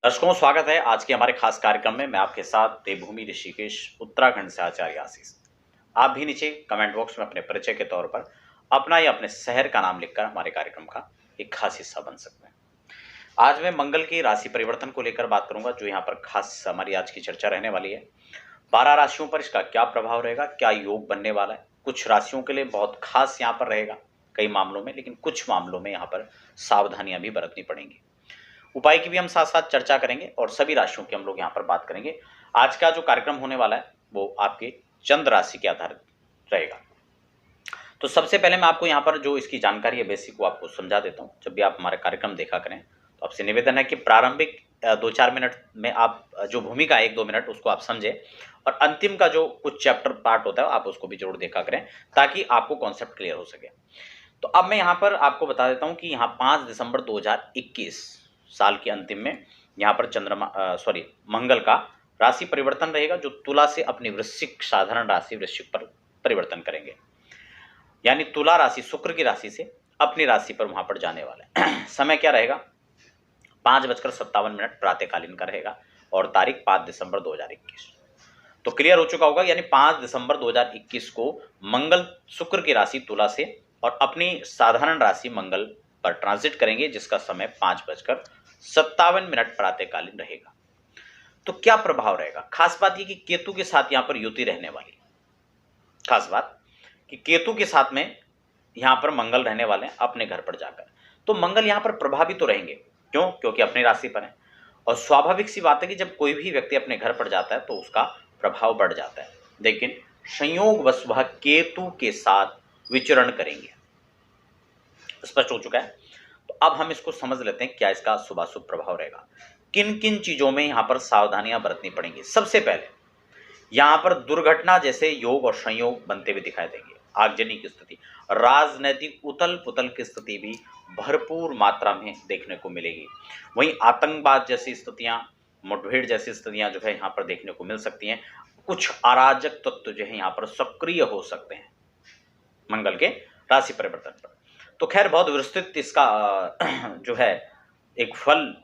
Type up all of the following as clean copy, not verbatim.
दर्शकों, स्वागत है आज के हमारे खास कार्यक्रम में। मैं आपके साथ देवभूमि ऋषिकेश उत्तराखंड से आचार्य आशीष। आप भी नीचे कमेंट बॉक्स में अपने परिचय के तौर पर अपना या अपने शहर का नाम लिखकर हमारे कार्यक्रम का एक खास हिस्सा बन सकते हैं। आज मैं मंगल की राशि परिवर्तन को लेकर बात करूंगा, जो यहाँ पर खास हमारी आज की चर्चा रहने वाली है। 12 राशियों पर इसका क्या प्रभाव रहेगा, क्या योग बनने वाला है। कुछ राशियों के लिए बहुत खास यहाँ पर रहेगा कई मामलों में, लेकिन कुछ मामलों में यहाँ पर सावधानियां भी बरतनी पड़ेंगी। उपाय की भी हम साथ साथ चर्चा करेंगे और सभी राशियों की हम लोग यहाँ पर बात करेंगे। आज का जो कार्यक्रम होने वाला है वो आपके चंद्र राशि के आधारित रहेगा। तो सबसे पहले मैं आपको यहाँ पर जो इसकी जानकारी है बेसिक वो आपको समझा देता हूँ। जब भी आप हमारे कार्यक्रम देखा करें तो आपसे निवेदन है कि प्रारंभिक 2-4 मिनट में आप जो भूमिका है 1-2 मिनट उसको आप समझें, और अंतिम का जो कुछ चैप्टर पार्ट होता है आप उसको भी जरूर देखा करें ताकि आपको कॉन्सेप्ट क्लियर हो सके। तो अब मैं यहाँ पर आपको बता देता हूँ कि यहाँ 5 दिसंबर 2021 साल के अंतिम में यहाँ पर मंगल का राशि परिवर्तन रहेगा, जो तुला से अपनी वृश्चिक साधारण राशि वृश्चिक पर परिवर्तन करेंगे। यानी तुला राशि शुक्र की राशि से अपनी राशि पर वहां पर जाने वाले हैं। समय क्या रहेगा? 5:57 प्रातःकालीन का रहेगा और तारीख 5 दिसंबर 2021। तो क्लियर हो चुका होगा। यानी 5 दिसंबर 2021 को मंगल शुक्र की राशि तुला से और अपनी साधारण राशि मंगल पर ट्रांजिट करेंगे, जिसका समय 5:57 प्रातःकालीन रहेगा। तो क्या प्रभाव रहेगा? खास बात यह कि केतु के साथ यहां पर युति रहने वाली। खास बात कि केतु के साथ में यहां पर मंगल रहने वाले हैं अपने घर पर जाकर। तो मंगल यहां पर प्रभावित तो रहेंगे। क्यों? क्योंकि अपनी राशि पर है और स्वाभाविक सी बात है कि जब कोई भी व्यक्ति अपने घर पर जाता है तो उसका प्रभाव बढ़ जाता है। लेकिन संयोगवश वह केतु के साथ विचरण करेंगे। स्पष्ट हो चुका है। तो अब हम इसको समझ लेते हैं क्या इसका शुभाशुभ प्रभाव रहेगा, किन किन चीजों में यहां पर सावधानियां बरतनी पड़ेंगी। सबसे पहले यहां पर दुर्घटना जैसे योग और संयोग बनते हुए दिखाई देंगे। आगजनी की स्थिति, राजनैतिक उथल पुथल की स्थिति भी भरपूर मात्रा में देखने को मिलेगी। वहीं आतंकवाद जैसी स्थितियां, मुठभेड़ जैसी स्थितियां जो है यहाँ पर देखने को मिल सकती हैं। कुछ अराजक तत्व जो है यहाँ पर सक्रिय हो सकते हैं मंगल के राशि परिवर्तन पर। तो खैर बहुत विस्तृत इसका जो है एक फल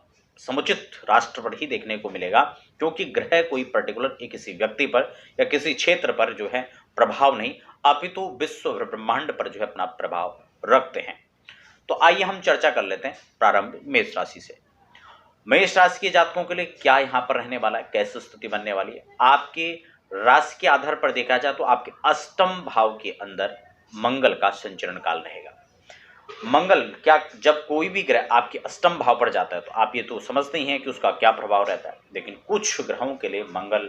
समुचित राष्ट्र पर ही देखने को मिलेगा, क्योंकि ग्रह कोई पर्टिकुलर एक किसी व्यक्ति पर या किसी क्षेत्र पर जो है प्रभाव नहीं, अपितु विश्व ब्रह्मांड पर जो है अपना प्रभाव रखते हैं। तो आइए हम चर्चा कर लेते हैं प्रारंभ मेष राशि से। मेष राशि के जातकों के लिए क्या यहां पर रहने वाला है, कैसी स्थिति बनने वाली है। आपके राशि के आधार पर देखा जाए तो आपके अष्टम भाव के अंदर मंगल का संचरण काल रहेगा। मंगल क्या, जब कोई भी ग्रह आपके अष्टम भाव पर जाता है तो आप ये तो समझते ही हैं कि उसका क्या प्रभाव रहता है। लेकिन कुछ ग्रहों के लिए मंगल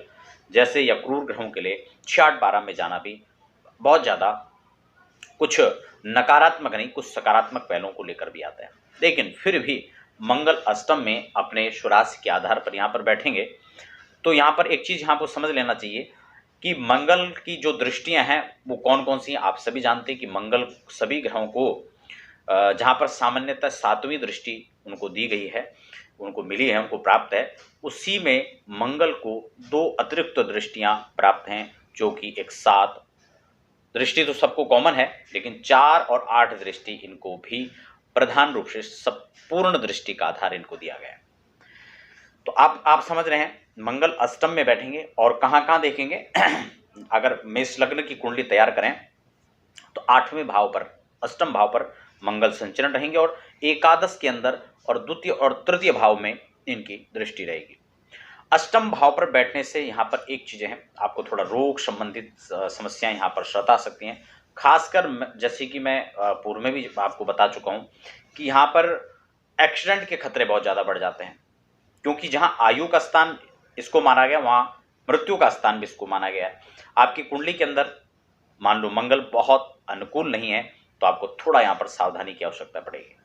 जैसे या क्रूर ग्रहों के लिए 6-8-12 में जाना भी बहुत ज्यादा कुछ नकारात्मक नहीं, कुछ सकारात्मक पहलुओं को लेकर भी आता है। लेकिन फिर भी मंगल अष्टम में अपने स्वराशि के आधार पर यहाँ पर बैठेंगे। तो यहाँ पर एक चीज यहाँ पर समझ लेना चाहिए कि मंगल की जो दृष्टियां हैं वो कौन कौन सी हैं। आप सभी जानते हैं कि मंगल सभी ग्रहों को जहाँ पर सामान्यतः 7वीं दृष्टि उनको दी गई है, उनको मिली है, उनको प्राप्त है, उसी में मंगल को 2 अतिरिक्त दृष्टियां प्राप्त हैं, जो कि एक 7 दृष्टि तो सबको कॉमन है, लेकिन 4 और 8 दृष्टि इनको भी प्रधान रूप से सब पूर्ण दृष्टि का आधार इनको दिया गया है। तो आप समझ रहे हैं मंगल अष्टम में बैठेंगे और कहाँ देखेंगे अगर मेष लग्न की कुंडली तैयार करें तो 8वें भाव पर, अष्टम भाव पर मंगल संचरण रहेंगे और एकादश के अंदर और द्वितीय और तृतीय भाव में इनकी दृष्टि रहेगी। अष्टम भाव पर बैठने से यहाँ पर एक चीजें हैं, आपको थोड़ा रोग संबंधित समस्याएं यहाँ पर सता सकती हैं। खासकर जैसे कि मैं पूर्व में भी आपको बता चुका हूँ कि यहाँ पर एक्सीडेंट के खतरे बहुत ज्यादा बढ़ जाते हैं, क्योंकि जहाँ आयु का स्थान इसको माना गया वहां मृत्यु का स्थान भी इसको माना गया है। आपकी कुंडली के अंदर मान लो मंगल बहुत अनुकूल नहीं है तो आपको थोड़ा यहाँ पर सावधानी की आवश्यकता पड़ेगी।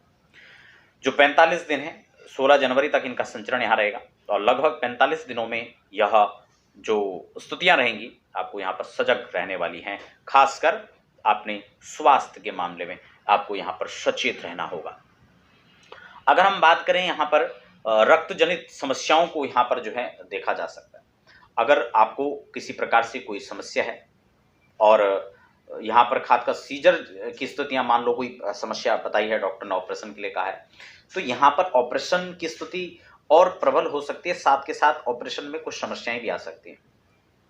जो 45 दिन है, 16 जनवरी तक इनका संचरण यहाँ रहेगा और लगभग 45 दिनों में यह जो स्थितियां रहेंगी आपको यहाँ पर सजग रहने वाली हैं। खासकर अपने स्वास्थ्य के मामले में आपको यहाँ पर सचेत रहना होगा। अगर हम बात करें यहाँ पर रक्त जनित समस्याओं को यहाँ पर जो है देखा जा सकता है। अगर आपको किसी प्रकार से कोई समस्या है और यहाँ पर खासकर सीजर की स्थितियां, मान लो कोई समस्या बताई है, डॉक्टर ने ऑपरेशन के लिए कहा है, तो यहाँ पर ऑपरेशन की स्थिति और प्रबल हो सकती है, साथ के साथ ऑपरेशन में कुछ समस्याएं भी आ सकती हैं।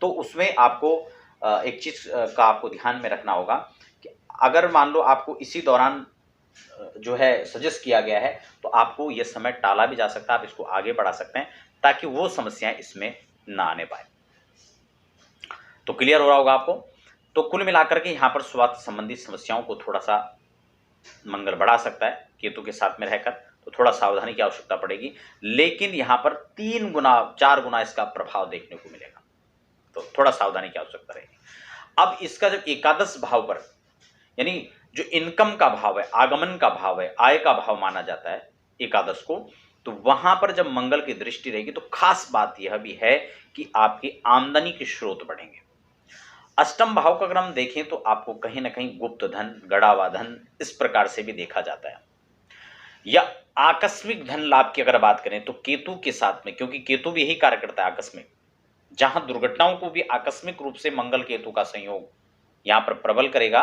तो उसमें आपको एक चीज का आपको ध्यान में रखना होगा कि अगर मान लो आपको इसी दौरान जो है सजेस्ट किया गया है, तो आपको यह समय टाला भी जा सकता है, आप इसको आगे बढ़ा सकते हैं ताकि वो समस्याएं इसमें ना आने पाए। तो क्लियर हो रहा होगा आपको। तो कुल मिलाकर के यहाँ पर स्वास्थ्य संबंधी समस्याओं को थोड़ा सा मंगल बढ़ा सकता है केतु के साथ में रहकर, तो थोड़ा सावधानी की आवश्यकता पड़ेगी। लेकिन यहाँ पर 3 गुना 4 गुना इसका प्रभाव देखने को मिलेगा, तो थोड़ा सावधानी की आवश्यकता रहेगी। अब इसका जब एकादश भाव पर, यानी जो इनकम का भाव है, आगमन का भाव है, आय का भाव माना जाता है एकादश को, तो वहां पर जब मंगल की दृष्टि रहेगी तो खास बात यह भी है कि आपकी आमदनी के स्रोत बढ़ेंगे। अष्टम भाव का अगर हम देखें तो आपको कहीं ना कहीं गुप्त धन, गड़ा हुआ धन इस प्रकार से भी देखा जाता है, या आकस्मिक धन लाभ की अगर बात करें तो केतु के साथ में, क्योंकि केतु भी यही कार्य करता है आकस्मिक, जहां दुर्घटनाओं को भी आकस्मिक रूप से मंगल केतु का संयोग यहां पर प्रबल करेगा,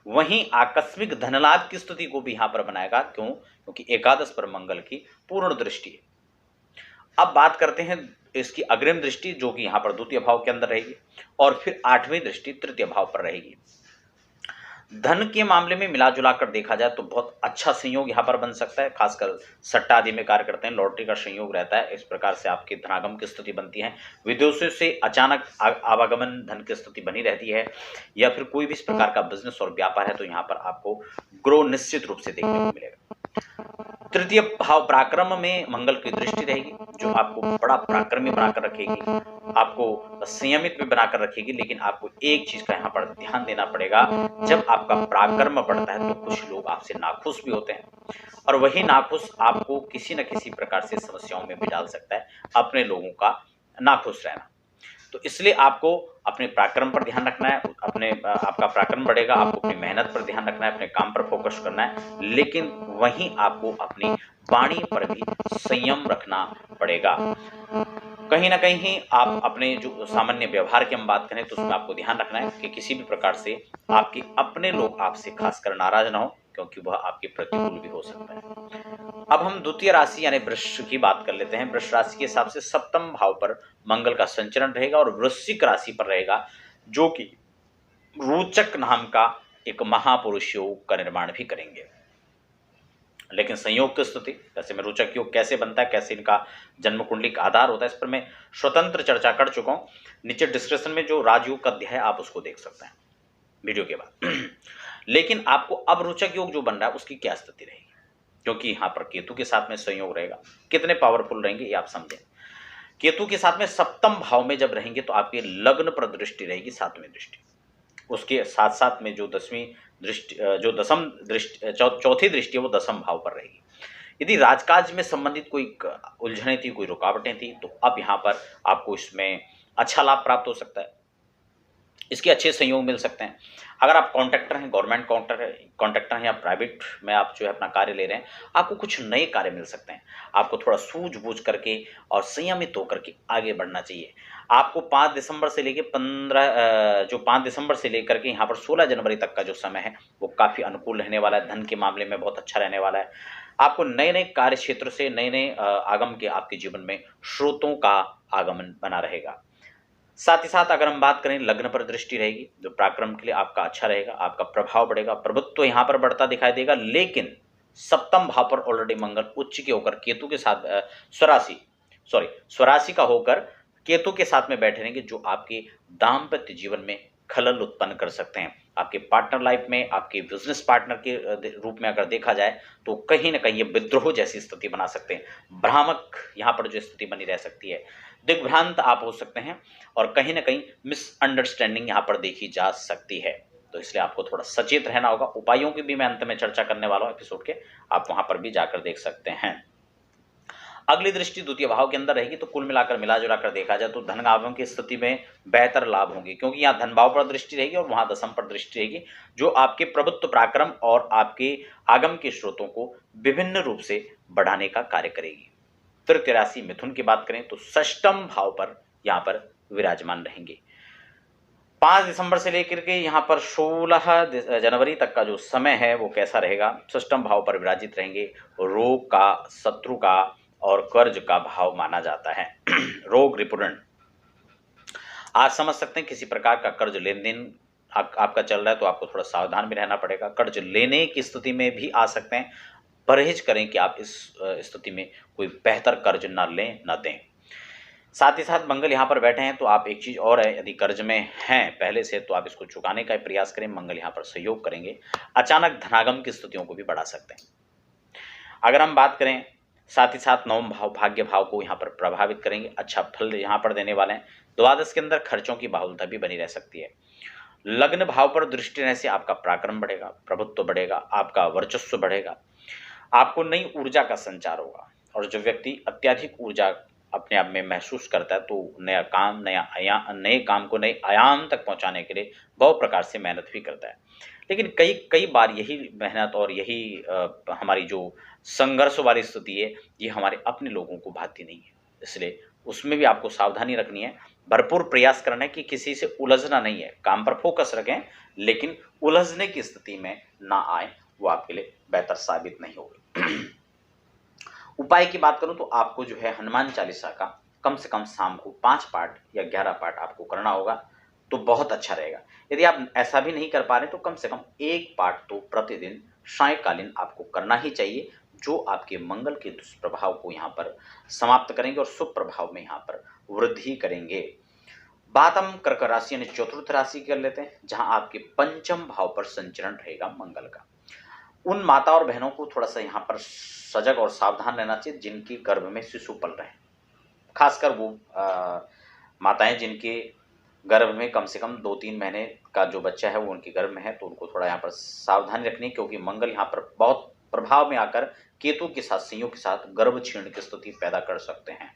वहीं आकस्मिक धनलाभ की स्थिति को भी यहां पर बनाएगा। क्यों? क्योंकि एकादश पर मंगल की पूर्ण दृष्टि है। अब बात करते हैं इसकी अग्रिम दृष्टि, जो कि यहां पर द्वितीय भाव के अंदर रहेगी, और फिर 8वीं दृष्टि तृतीय भाव पर रहेगी। धन के मामले में मिला जुला कर देखा जाए तो बहुत अच्छा संयोग यहां पर बन सकता है, खासकर सट्टा आदि में कार्य करते हैं, लॉटरी का संयोग रहता है, इस प्रकार से आपकी धनागम की स्थिति बनती है। विदेशों से अचानक आवागमन धन की स्थिति बनी रहती है, या फिर कोई भी इस प्रकार का बिजनेस और व्यापार है तो यहाँ पर आपको ग्रो निश्चित रूप से देखने को मिलेगा। तृतीय भाव पराक्रम में मंगल की दृष्टि रहेगी, जो आपको बड़ा पराक्रमी बनाकर रखेगी, आपको संयमित भी बनाकर रखेगी। लेकिन आपको एक चीज का यहाँ पर ध्यान देना पड़ेगा, जब आपका पराक्रम बढ़ता है तो कुछ लोग आपसे नाखुश भी होते हैं, और वही नाखुश आपको किसी न किसी प्रकार से समस्याओं में भी डाल सकता है, अपने लोगों का नाखुश रहना। तो इसलिए आपको अपने पराक्रम पर ध्यान रखना है, आपका पराक्रम बढ़ेगा, आपको अपनी मेहनत पर ध्यान रखना है, अपने काम पर फोकस करना है, लेकिन वहीं आपको अपनी वाणी पर भी संयम रखना पड़ेगा। कहीं ना कहीं आप अपने जो सामान्य व्यवहार की हम बात करें तो उसमें आपको ध्यान रखना है कि किसी भी प्रकार से आपके अपने लोग आपसे खासकर नाराज ना हो, क्योंकि वह आपके प्रतिकूल भी हो सकता है। अब हम द्वितीय राशि यानी वृष की बात कर लेते हैं। वृष राशि के हिसाब से सप्तम भाव पर मंगल का संचरण रहेगा और वृश्चिक राशि पर रहेगा, जो कि रोचक नाम का एक महापुरुष योग का निर्माण भी करेंगे। लेकिन संयोग की स्थिति, जैसे में रोचक योग कैसे बनता है, कैसे इनका जन्म कुंडली का आधार होता है, इस पर मैं स्वतंत्र चर्चा कर चुका हूं। नीचे डिस्क्रिप्शन में जो राजयोग का अध्याय आप उसको देख सकते हैं वीडियो के बाद। लेकिन आपको अब रोचक योग जो बन रहा है उसकी क्या स्थिति रहेगी, क्योंकि यहां पर केतु के साथ में संयोग रहेगा। कितने पावरफुल रहेंगे ये आप समझें। केतु के साथ में सप्तम भाव में जब रहेंगे तो आपके लग्न पर दृष्टि रहेगी, 7वीं दृष्टि। उसके साथ साथ में जो 10वीं दृष्टि, जो दसम दृष्टि, चौथी दृष्टि है वो दसम भाव पर रहेगी। यदि राजकाज में संबंधित कोई उलझने थी, कोई रुकावटें थी, तो अब यहाँ पर आपको इसमें अच्छा लाभ प्राप्त हो सकता है, इसके अच्छे संयोग मिल सकते हैं। अगर आप कॉन्ट्रैक्टर हैं, गवर्नमेंट कॉन्ट्रैक्टर हैं, या प्राइवेट में आप जो है अपना कार्य ले रहे हैं, आपको कुछ नए कार्य मिल सकते हैं। आपको थोड़ा सूझबूझ करके और संयमित होकर के आगे बढ़ना चाहिए। आपको 5 दिसंबर से लेकर 5 दिसंबर से लेकर के यहाँ पर 16 जनवरी तक का जो समय है वो काफ़ी अनुकूल रहने वाला है। धन के मामले में बहुत अच्छा रहने वाला है। आपको नए नए कार्य क्षेत्र से नए नए आगम के आपके जीवन में स्रोतों का आगमन बना रहेगा। साथ ही साथ अगर हम बात करें, लग्न पर दृष्टि रहेगी, जो पराक्रम के लिए आपका अच्छा रहेगा, आपका प्रभाव बढ़ेगा, प्रभुत्व तो यहाँ पर बढ़ता दिखाई देगा। लेकिन सप्तम भाव पर ऑलरेडी मंगल उच्च के होकर केतु के साथ स्वराशि का होकर केतु के साथ में बैठे रहेंगे, जो आपके दाम्पत्य जीवन में खलल उत्पन्न कर सकते हैं। आपके पार्टनर लाइफ में, आपके बिजनेस पार्टनर के रूप में अगर देखा जाए तो कहीं ना कहीं ये विद्रोह जैसी स्थिति बना सकते हैं। भ्रामक यहाँ पर जो स्थिति बनी रह सकती है, दिग्भ्रांत आप हो सकते हैं, और कहीं ना कहीं मिसअंडरस्टैंडिंग यहाँ पर देखी जा सकती है। तो इसलिए आपको थोड़ा सचेत रहना होगा। उपायों की भी मैं अंत में चर्चा करने वाला हूँ एपिसोड के, आप वहां पर भी जाकर देख सकते हैं। अगली दृष्टि द्वितीय भाव के अंदर रहेगी, तो कुल मिलाकर मिला जुला कर देखा जाए तो धन आगमन की स्थिति में बेहतर लाभ होंगे, क्योंकि यहाँ धन भाव पर दृष्टि रहेगी और वहां दसम पर दृष्टि रहेगी, जो आपके प्रभुत्व, पराक्रम और आपके आगम के स्रोतों को विभिन्न रूप से बढ़ाने का कार्य करेगी। तृतीय राशि मिथुन की बात करें तो षष्टम भाव पर यहाँ पर विराजमान रहेंगे। 5 दिसंबर से लेकर के यहाँ पर 16 जनवरी तक का जो समय है वो कैसा रहेगा, षष्टम भाव पर विराजित रहेंगे। रोग का, शत्रु का और कर्ज का भाव माना जाता है। रोग रिपुणन, आज समझ सकते हैं किसी प्रकार का कर्ज लेन देन आपका चल रहा है तो आपको थोड़ा सावधान भी रहना पड़ेगा। कर्ज लेने की स्थिति में भी आ सकते हैं, परहेज करें कि आप इस स्थिति में कोई बेहतर कर्ज ना लें ना दें। साथ ही साथ मंगल यहाँ पर बैठे हैं तो आप एक चीज और है, यदि कर्ज में हैं पहले से तो आप इसको चुकाने का प्रयास करें। मंगल यहाँ पर सहयोग करेंगे, अचानक धनागम की स्थितियों को भी बढ़ा सकते हैं। अगर हम बात करें, साथ ही साथ नवम भाव भाग्य भाव को यहाँ पर प्रभावित करेंगे, अच्छा फल यहाँ पर देने वाले हैं। द्वादश के अंदर खर्चों की बाहुलता भी बनी रह सकती है। लग्न भाव पर दृष्टि रहने से आपका पराक्रम बढ़ेगा, प्रभुत्व बढ़ेगा, आपका वर्चस्व बढ़ेगा, आपको नई ऊर्जा का संचार होगा। और जो व्यक्ति अत्यधिक ऊर्जा अपने आप में महसूस करता है तो नए काम को नए आयाम तक पहुंचाने के लिए बहुत प्रकार से मेहनत भी करता है। लेकिन कई कई बार यही मेहनत और यही हमारी जो संघर्ष वाली स्थिति है ये हमारे अपने लोगों को भाती नहीं है, इसलिए उसमें भी आपको सावधानी रखनी है। भरपूर प्रयास करना है कि किसी से उलझना नहीं है, काम पर फोकस रखें लेकिन उलझने की स्थिति में ना आए, वो आपके लिए बेहतर साबित नहीं होगी। उपाय की बात करूं तो आपको जो है हनुमान चालीसा का कम से कम शाम को 5 पाठ या 11 पाठ आपको करना होगा तो बहुत अच्छा रहेगा। यदि आप ऐसा भी नहीं कर पा रहे तो कम से कम 1 पाठ तो प्रतिदिन सायंकालीन आपको करना ही चाहिए, जो आपके मंगल के दुष्प्रभाव को यहाँ पर समाप्त करेंगे और शुभ प्रभाव में यहाँ पर वृद्धि करेंगे। बात हम कर्क राशि यानी चतुर्थ राशि कर लेते हैं, जहां आपके पंचम भाव पर संचरण रहेगा मंगल का। उन माता और बहनों को थोड़ा सा यहाँ पर सजग और सावधान रहना चाहिए जिनके गर्भ में शिशु पल रहे हैं, खासकर वो माताएं जिनके गर्भ में कम से कम 2-3 महीने का जो बच्चा है वो उनके गर्भ में है, तो उनको थोड़ा यहाँ पर सावधानी रखनी है, क्योंकि मंगल यहाँ पर बहुत प्रभाव में आकर केतु के साथ संयोग के साथ गर्भ छीण की स्थिति पैदा कर सकते हैं।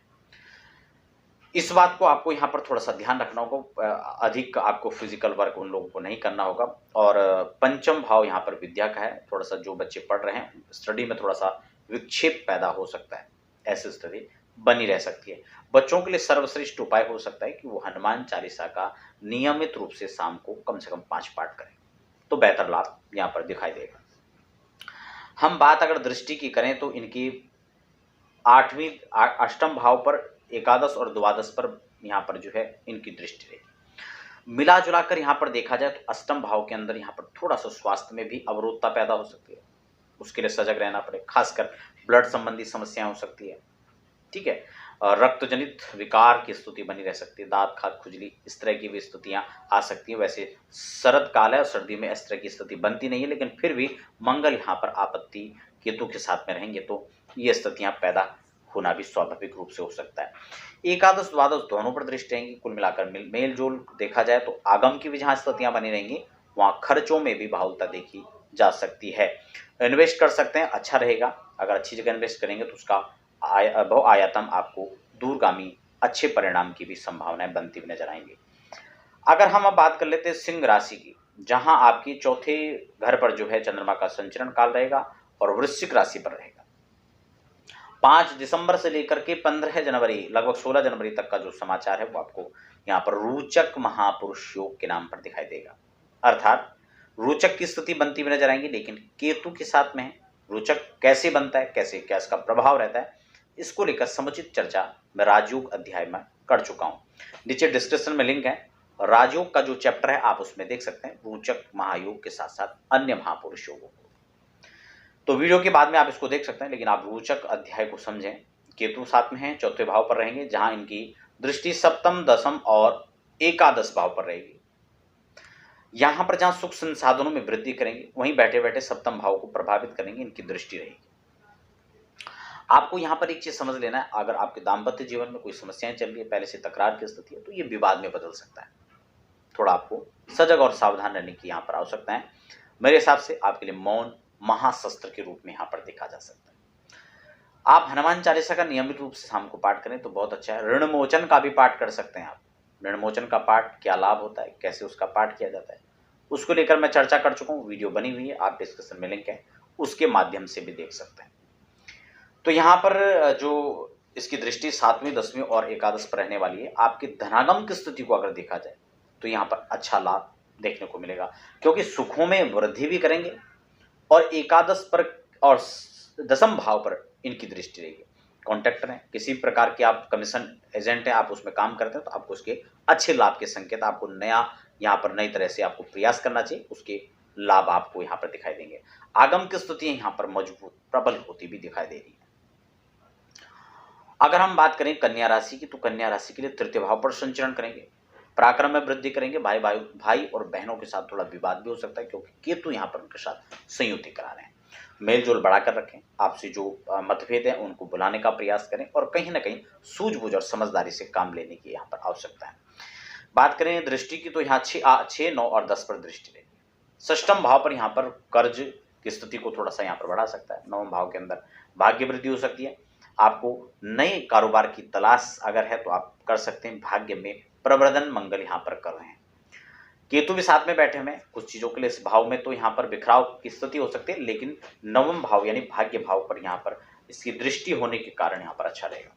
इस बात को आपको यहाँ पर थोड़ा सा ध्यान रखना होगा, अधिक आपको फिजिकल वर्क उन लोगों को नहीं करना होगा। और पंचम भाव यहाँ पर विद्या का है, थोड़ा सा जो बच्चे पढ़ रहे हैं स्टडी में थोड़ा सा विक्षेप पैदा हो सकता है, ऐसी स्थिति बनी रह सकती है। बच्चों के लिए सर्वश्रेष्ठ उपाय हो सकता है कि वो हनुमान चालीसा का नियमित रूप से शाम को कम से कम 5 पाठ करें, तो बेहतर लाभ यहाँ पर दिखाई देगा। हम बात अगर दृष्टि की करें तो इनकी 8वीं अष्टम भाव पर, एकादश और द्वादश पर यहाँ पर जो है इनकी दृष्टि रहेगी। मिला जुलाकर यहाँ पर देखा जाए तो अष्टम भाव के अंदर यहाँ पर थोड़ा सा स्वास्थ्य में भी अवरोधता पैदा हो सकती है, उसके लिए सजग रहना पड़े, खासकर ब्लड संबंधी समस्याएं हो सकती है, ठीक है। रक्त जनित विकार की स्थिति बनी रह सकती है, दांत खाद खुजली इस तरह की भी स्थितियां आ सकती है। वैसे शरद काल है और सर्दी में इस तरह की स्थिति बनती नहीं है, लेकिन फिर भी मंगल यहाँ पर आपत्ति केतु के साथ में रहेंगे तो ये स्थितियां पैदा होना भी स्वाभाविक रूप से हो सकता है। एकादश द्वादश दोनों पर दृष्टि रहेंगी, कुल मिलाकर मेल जोल देखा जाए तो आगम की भी जहां स्थितियां बनी रहेंगी वहां खर्चों में भी बाहुलता देखी जा सकती है। इन्वेस्ट कर सकते हैं, अच्छा रहेगा, अगर अच्छी जगह इन्वेस्ट करेंगे तो उसका बहुआयातम आपको दूरगामी अच्छे परिणाम की भी संभावनाएं बनती हुई नजर आएंगी। अगर हम अब बात कर लेते हैं सिंह राशि की, जहां आपकी चौथे घर पर जो है चंद्रमा का संचरण काल रहेगा और वृश्चिक राशि पर रहेगा। 5 दिसंबर से लेकर के 15 जनवरी लगभग 16 जनवरी तक का जो समाचार है वो आपको यहाँ पर रोचक महापुरुष योग के नाम पर दिखाई देगा। अर्थात रोचक की स्थिति बनती हुई नजर आएंगी, लेकिन केतु के साथ में है। रोचक कैसे बनता है, कैसे क्या इसका प्रभाव रहता है, इसको लेकर समुचित चर्चा मैं राजयोग अध्याय में कर चुका हूँ। नीचे डिस्क्रिप्शन में लिंक है, राजयोग का जो चैप्टर है आप उसमें देख सकते हैं, रोचक महायोग के साथ साथ अन्य महापुरुष योगों को। तो वीडियो के बाद में आप इसको देख सकते हैं, लेकिन आप रोचक अध्याय को समझें। केतु साथ में है, चौथे भाव पर रहेंगे, जहां इनकी दृष्टि सप्तम, दसम और एकादश भाव पर रहेगी। यहां पर जहां सुख संसाधनों में वृद्धि करेंगे वहीं बैठे बैठे सप्तम भाव को प्रभावित करेंगे, इनकी दृष्टि रहेगी। आपको यहाँ पर एक चीज समझ लेना है, अगर आपके दाम्पत्य जीवन में कोई समस्याएं चल रही है, पहले से तकरार की स्थिति है, तो ये विवाद में बदल सकता है। थोड़ा आपको सजग और सावधान रहने की यहाँ पर आवश्यकता है। मेरे हिसाब से आपके लिए मौन महाशस्त्र के रूप में यहाँ पर देखा जा सकता है। आप हनुमान चालीसा का नियमित रूप से शाम को पाठ करें तो बहुत अच्छा है। ऋण मोचन का भी पाठ कर सकते हैं आप। ऋण मोचन का पाठ क्या लाभ होता है, कैसे उसका पाठ किया जाता है, उसको लेकर मैं चर्चा कर चुका हूँ, वीडियो बनी हुई है, आप डिस्क्रिप्शन में लिंक है, उसके माध्यम से भी देख सकते हैं। तो यहाँ पर जो इसकी दृष्टि 7वीं, 10वीं और एकादश पर रहने वाली है, आपकी धनागम की स्थिति को अगर देखा जाए तो यहाँ पर अच्छा लाभ देखने को मिलेगा, क्योंकि सुखों में वृद्धि भी करेंगे और एकादश पर और दसम भाव पर इनकी दृष्टि रहेगी। कॉन्टैक्ट करें। किसी प्रकार के आप कमीशन एजेंट हैं, आप उसमें काम करते हैं, तो आपको उसके अच्छे लाभ के संकेत, आपको नया यहाँ पर नई तरह से आपको प्रयास करना चाहिए, उसके लाभ आपको यहाँ पर दिखाई देंगे। आगम की स्थितियां यहाँ पर मजबूत प्रबल होती भी दिखाई दे रही है। अगर हम बात करें कन्या राशि की, तो कन्या राशि के लिए तृतीय भाव पर संचरण करेंगे, पराक्रम में वृद्धि करेंगे। भाई और बहनों के साथ थोड़ा विवाद भी हो सकता है, क्योंकि केतु यहाँ पर उनके साथ संयुति करा रहे हैं। मेलजोल बढ़ाकर रखें, आपसे जो मतभेद है उनको बुलाने का प्रयास करें, और कहीं ना कहीं सूझबूझ और समझदारी से काम लेने की यहाँ पर आवश्यकता है। बात करें दृष्टि की, तो यहाँ 6, 9 और 10 पर दृष्टि रहेगी। षष्ठम भाव पर यहाँ पर कर्ज की स्थिति को थोड़ा सा यहाँ पर बढ़ा सकता है। नवम भाव के अंदर भाग्य वृद्धि हो सकती है। आपको नए कारोबार की तलाश अगर है तो आप कर सकते हैं। भाग्य में प्रवर्धन मंगल यहाँ पर कर रहे हैं। केतु भी साथ में बैठे हुए हैं कुछ चीजों के लिए। इस भाव में तो यहाँ पर बिखराव की स्थिति हो सकती है, लेकिन नवम भाव यानी भाग्य भाव पर यहाँ पर इसकी दृष्टि होने के कारण यहाँ पर अच्छा रहेगा।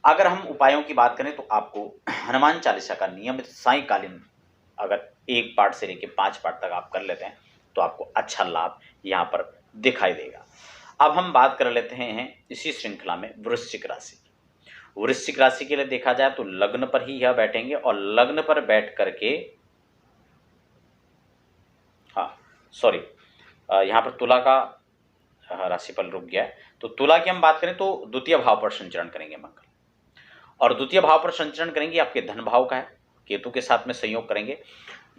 अगर हम उपायों की बात करें, तो आपको हनुमान चालीसा का नियमित सायंकालीन अगर 1 पाठ से लेकर 5 पाठ तक आप कर लेते हैं, तो आपको अच्छा लाभ यहाँ पर दिखाई देगा। अब हम बात कर लेते हैं इसी श्रृंखला में वृश्चिक राशि। वृश्चिक राशि के लिए देखा जाए तो लग्न पर ही यह बैठेंगे, और लग्न पर बैठ करके यहाँ पर तुला का राशिफल रुक गया है। तो तुला की हम बात करें तो द्वितीय भाव पर संचरण करेंगे मंगल, और द्वितीय भाव पर संचरण करेंगे आपके धन भाव का है, केतु के साथ में संयोग करेंगे।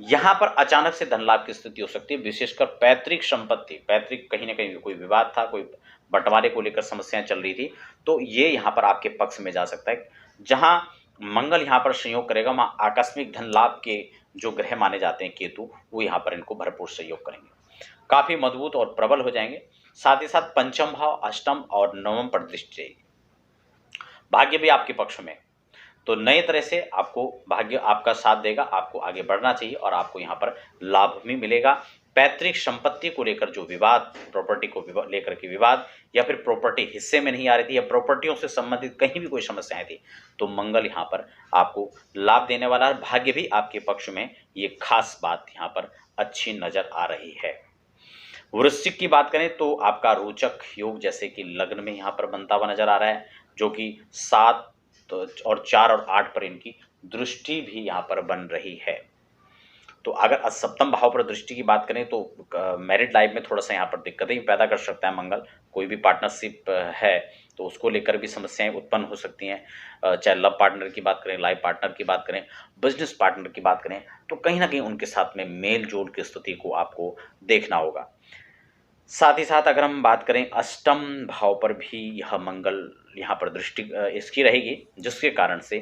यहां पर अचानक से धन लाभ की स्थिति हो सकती है, विशेषकर पैतृक संपत्ति, पैतृक कहीं ना कहीं कोई विवाद था, कोई बंटवारे को लेकर समस्याएं चल रही थी, तो ये यहां पर आपके पक्ष में जा सकता है। जहां मंगल यहां पर संयोग करेगा, वहां आकस्मिक धन लाभ के जो ग्रह माने जाते हैं केतु, वो यहां पर इनको भरपूर सहयोग करेंगे, काफी मजबूत और प्रबल हो जाएंगे। साथ ही साथ पंचम भाव, अष्टम और नवम पर दृष्टि रहेगी। भाग्य भी आपके पक्ष में, तो नए तरह से आपको भाग्य आपका साथ देगा, आपको आगे बढ़ना चाहिए और आपको यहाँ पर लाभ भी मिलेगा। पैतृक संपत्ति को लेकर जो विवाद, प्रॉपर्टी को लेकर के विवाद, या फिर प्रॉपर्टी हिस्से में नहीं आ रही थी, या प्रॉपर्टियों से संबंधित कहीं भी कोई समस्याएं थी, तो मंगल यहाँ पर आपको लाभ देने वाला है। भाग्य भी आपके पक्ष में, ये खास बात यहाँ पर अच्छी नजर आ रही है। वृश्चिक की बात करें तो आपका रोचक योग जैसे कि लग्न में यहाँ पर बनता हुआ नजर आ रहा है, जो कि 7 और 4 और 8 पर इनकी दृष्टि भी यहाँ पर बन रही है। तो अगर सप्तम भाव पर दृष्टि की बात करें तो मैरिड लाइफ में थोड़ा सा यहाँ पर दिक्कतें पैदा कर सकता है मंगल। कोई भी पार्टनरशिप है तो उसको लेकर भी समस्याएं उत्पन्न हो सकती हैं, चाहे लव पार्टनर की बात करें, लाइफ पार्टनर की बात करें, बिजनेस पार्टनर की बात करें, तो कहीं ना कहीं उनके साथ में मेल जोल की स्थिति को आपको देखना होगा। साथ ही साथ अगर हम बात करें अष्टम भाव पर भी यह मंगल यहाँ पर दृष्टि इसकी रहेगी, जिसके कारण से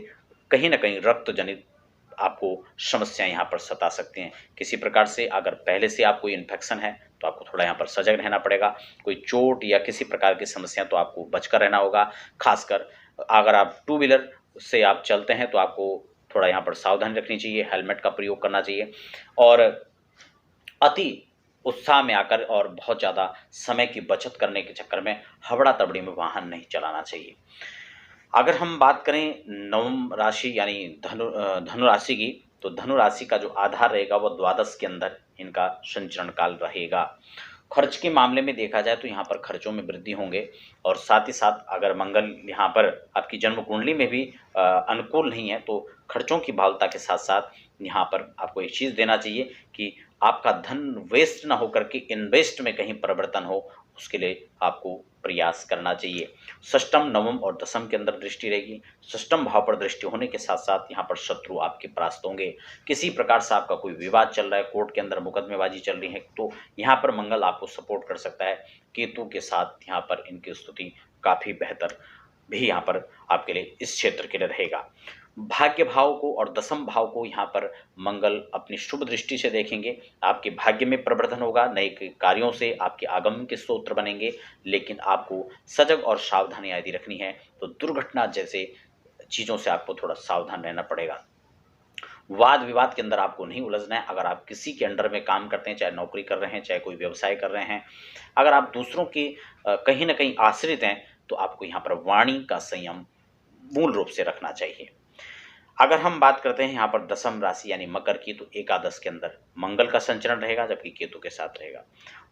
कहीं ना कहीं रक्त जनित आपको समस्याएं यहाँ पर सता सकती हैं। किसी प्रकार से अगर पहले से आपको इन्फेक्शन है तो आपको थोड़ा यहाँ पर सजग रहना पड़ेगा। कोई चोट या किसी प्रकार की समस्या तो आपको बचकर रहना होगा। खासकर अगर आप 2 व्हीलर से आप चलते हैं तो आपको थोड़ा यहाँ पर सावधानी रखनी चाहिए, हेलमेट का प्रयोग करना चाहिए, और अति उत्साह में आकर और बहुत ज़्यादा समय की बचत करने के चक्कर में हबड़ा तबड़ी में वाहन नहीं चलाना चाहिए। अगर हम बात करें नवम राशि यानी धनु राशि की, तो धनु राशि का जो आधार रहेगा वो द्वादश के अंदर इनका संचरण काल रहेगा। खर्च के मामले में देखा जाए तो यहाँ पर खर्चों में वृद्धि होंगे, और साथ ही साथ अगर मंगल यहाँ पर आपकी जन्म कुंडली में भी अनुकूल नहीं है तो खर्चों की बाहुलता के साथ साथ यहाँ पर आपको एक चीज़ देना चाहिए कि आपका धन वेस्ट ना होकर के इन्वेस्ट में कहीं परिवर्तन हो, उसके लिए आपको प्रयास करना चाहिए। षष्टम, नवम और दसम के अंदर दृष्टि रहेगी। षष्टम भाव पर दृष्टि होने के साथ साथ यहाँ पर शत्रु आपके परास्त होंगे। किसी प्रकार से आपका कोई विवाद चल रहा है, कोर्ट के अंदर मुकदमेबाजी चल रही है, तो यहाँ पर मंगल आपको सपोर्ट कर सकता है। केतु के साथ यहाँ पर इनकी स्थिति काफ़ी बेहतर भी यहाँ पर आपके लिए इस क्षेत्र के लिए रहेगा। भाग्य भाव को और दसम भाव को यहाँ पर मंगल अपनी शुभ दृष्टि से देखेंगे। आपके भाग्य में प्रवर्धन होगा, नए कार्यों से आपके आगमन के स्रोत बनेंगे, लेकिन आपको सजग और सावधानी यदि रखनी है तो दुर्घटना जैसे चीज़ों से आपको थोड़ा सावधान रहना पड़ेगा। वाद विवाद के अंदर आपको नहीं उलझना है। अगर आप किसी के अंडर में काम करते हैं, चाहे नौकरी कर रहे हैं, चाहे कोई व्यवसाय कर रहे हैं, अगर आप दूसरों की कहीं ना कहीं आश्रित हैं, तो आपको यहाँ पर वाणी का संयम मूल रूप से रखना चाहिए। अगर हम बात करते हैं यहाँ पर दसम राशि यानी मकर की, तो एकादश के अंदर मंगल का संचरण रहेगा, जबकि केतु के साथ रहेगा।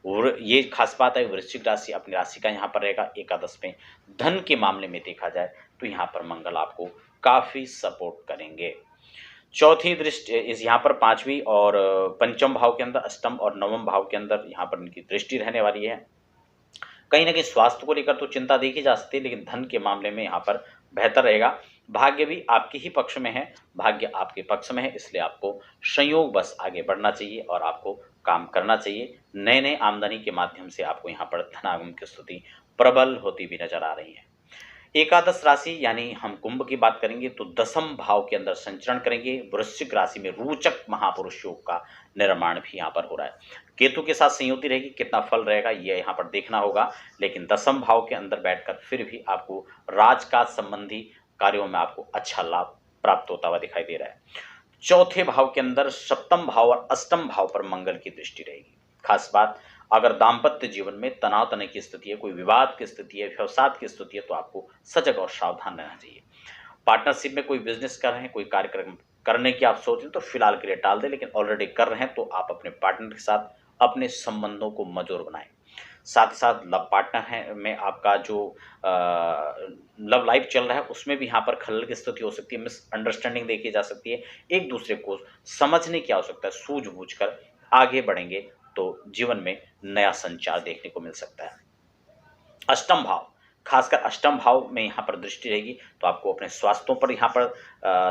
और ये खास बात है, वृश्चिक राशि अपनी राशि का यहाँ पर रहेगा एकादश में। धन के मामले में देखा जाए तो यहाँ पर मंगल आपको काफी सपोर्ट करेंगे। चौथी दृष्टि इस यहाँ पर पांचवी और पंचम भाव के अंदर, अष्टम और नवम भाव के अंदर यहाँ पर इनकी दृष्टि रहने वाली है। कहीं ना कहीं स्वास्थ्य को लेकर तो चिंता देखी जा सकती है, लेकिन धन के मामले में यहाँ पर बेहतर रहेगा। भाग्य भी आपके ही पक्ष में है, भाग्य आपके पक्ष में है, इसलिए आपको संयोग बस आगे बढ़ना चाहिए और आपको काम करना चाहिए। नए नए आमदनी के माध्यम से आपको यहाँ पर धनागम की स्थिति प्रबल होती भी नजर आ रही है। एकादश राशि यानी हम कुंभ की बात करेंगे तो दसम भाव के अंदर संचरण करेंगे। वृश्चिक राशि में रोचक महापुरुष योग का निर्माण भी यहाँ पर हो रहा है। केतु के साथ संयुति रहेगी, कितना फल रहेगा ये यहाँ पर देखना होगा, लेकिन दसम भाव के अंदर बैठकर फिर भी आपको राजकाज संबंधी कार्यों में आपको अच्छा लाभ प्राप्त होता हुआ दिखाई दे रहा है। चौथे भाव के अंदर सप्तम भाव और अष्टम भाव पर मंगल की दृष्टि रहेगी। खास बात, अगर दाम्पत्य जीवन में तनाव तने की स्थिति है, कोई विवाद की स्थिति है, व्यवसाय की स्थिति है, तो आपको सजग और सावधान रहना चाहिए। पार्टनरशिप में कोई बिजनेस कर रहे हैं, कोई कार्यक्रम करने की आप सोच रहे तो फिलहाल के लिए टाल दें, लेकिन ऑलरेडी कर रहे हैं तो आप अपने पार्टनर के साथ अपने संबंधों को मधुर बनाएं। साथ ही साथ लव पार्टनर है में आपका जो लव लाइफ चल रहा है उसमें भी यहाँ पर खलल की स्थिति हो सकती है, मिसअंडरस्टैंडिंग देखी जा सकती है। एक दूसरे को समझने की आवश्यकता है, सूझबूझ कर आगे बढ़ेंगे तो जीवन में नया संचार देखने को मिल सकता है। अष्टम भाव, खासकर अष्टम भाव में यहाँ पर दृष्टि रहेगी तो आपको अपने स्वास्थ्यों पर यहाँ पर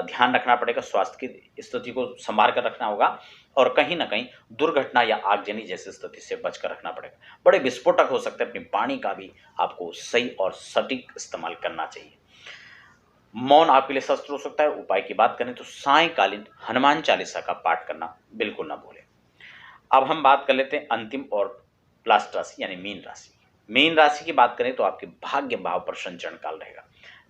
ध्यान रखना पड़ेगा, स्वास्थ्य की स्थिति को संभाल कर रखना होगा और कहीं ना कहीं दुर्घटना या आगजनी जैसी स्थिति से बचकर रखना पड़ेगा। बड़े विस्फोटक हो सकते हैं, अपनी वाणी का भी आपको सही और सटीक इस्तेमाल करना चाहिए। मौन आपके लिए शस्त्र हो सकता है। उपाय की बात करें तो सायंकालीन हनुमान चालीसा का पाठ करना बिल्कुल ना भूलें। अब हम बात कर लेते हैं अंतिम और लास्ट राशि यानी मीन राशि। मीन राशि की बात करें तो आपके भाग्य भाव पर संचरण काल रहेगा,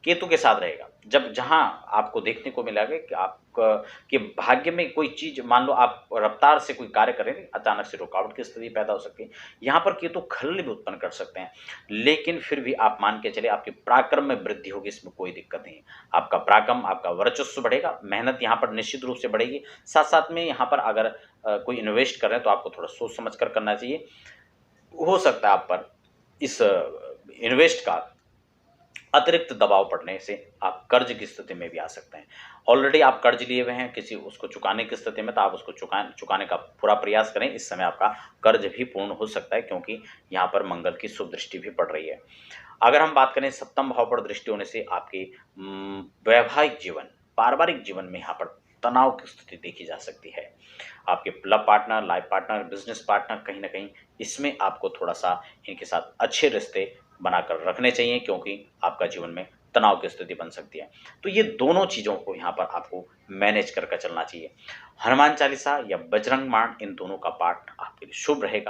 केतु के साथ रहेगा। जब जहां आपको देखने को मिलेगा कि आप के भाग्य में कोई चीज, मान लो आप रफ्तार से कोई कार्य करेंगे, अचानक से रुकावट की स्थिति पैदा हो सकती है। यहाँ पर केतु खलल भी उत्पन्न कर सकते हैं, लेकिन फिर भी आप मान के चले आपके पराक्रम में वृद्धि होगी, इसमें कोई दिक्कत नहीं है। आपका पराक्रम, आपका वर्चस्व बढ़ेगा, मेहनत यहाँ पर निश्चित रूप से बढ़ेगी। साथ साथ में यहाँ पर अगर कोई इन्वेस्ट कर रहे हैं तो आपको थोड़ा सोच समझ कर करना चाहिए। हो सकता है आप पर इस इन्वेस्ट का अतिरिक्त दबाव पड़ने से आप कर्ज की स्थिति में भी आ सकते हैं। ऑलरेडी आप कर्ज लिए हुए हैं किसी, उसको चुकाने की स्थिति में, तो आप उसको चुकाने का पूरा प्रयास करें। इस समय आपका कर्ज भी पूर्ण हो सकता है क्योंकि यहाँ पर मंगल की शुभ दृष्टि भी पड़ रही है। अगर हम बात करें सप्तम भाव पर दृष्टि होने से आपके वैवाहिक जीवन, पारिवारिक जीवन में यहाँ पर तनाव की स्थिति देखी जा सकती है। आपके love partner, life partner, business partner, कहीं ना कहीं इसमें आपको थोड़ा सा इनके साथ अच्छे रिश्ते बनाकर रखने चाहिए क्योंकि आपका जीवन में तनाव की स्थिति बन सकती है। तो ये दोनों चीज़ों को यहाँ पर आपको मैनेज करके चलना चाहिए। हनुमान चालीसा या बजरंग बाण, इन दोनों का पाठ आपके लिए शुभ रहेगा।